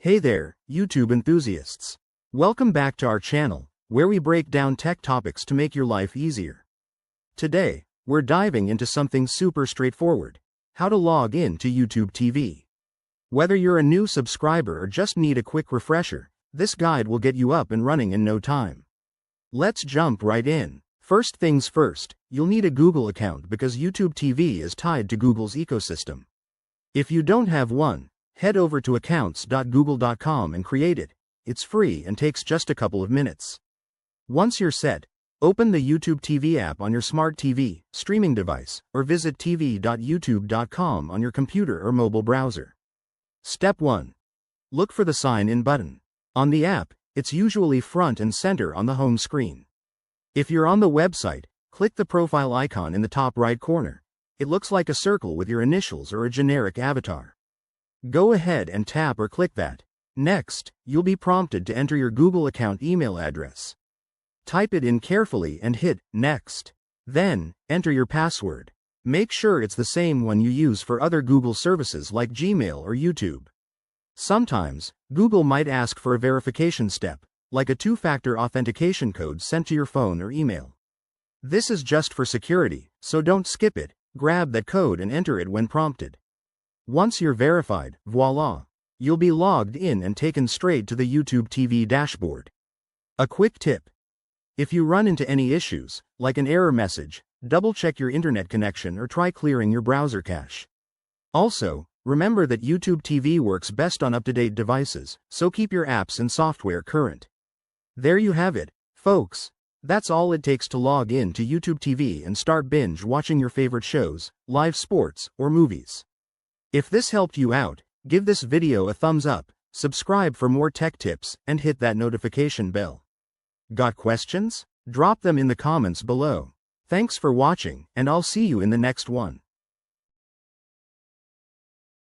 Hey there, YouTube enthusiasts. Welcome back to our channel, where we break down tech topics to make your life easier. Today, we're diving into something super straightforward: how to log in to YouTube TV. Whether you're a new subscriber or just need a quick refresher, this guide will get you up and running in no time. Let's jump right in. First things first, you'll need a Google account because YouTube TV is tied to Google's ecosystem. If you don't have one, head over to accounts.google.com and create it. It's free and takes just a couple of minutes. Once you're set, open the YouTube TV app on your smart TV, streaming device, or visit tv.youtube.com on your computer or mobile browser. Step 1. Look for the Sign In button. On the app, it's usually front and center on the home screen. If you're on the website, click the profile icon in the top right corner. It looks like a circle with your initials or a generic avatar. Go ahead and tap or click that. Next, you'll be prompted to enter your Google account email address. Type it in carefully and hit Next. Then, enter your password. Make sure it's the same one you use for other Google services like Gmail or YouTube. Sometimes, Google might ask for a verification step, like a two-factor authentication code sent to your phone or email. This is just for security, so don't skip it. Grab that code and enter it when prompted. Once you're verified, voila! You'll be logged in and taken straight to the YouTube TV dashboard. A quick tip: if you run into any issues, like an error message, double-check your internet connection or try clearing your browser cache. Also, remember that YouTube TV works best on up-to-date devices, so keep your apps and software current. There you have it, folks. That's all it takes to log in to YouTube TV and start binge watching your favorite shows, live sports, or movies. If this helped you out, give this video a thumbs up, subscribe for more tech tips, and hit that notification bell. Got questions? Drop them in the comments below. Thanks for watching, and I'll see you in the next one.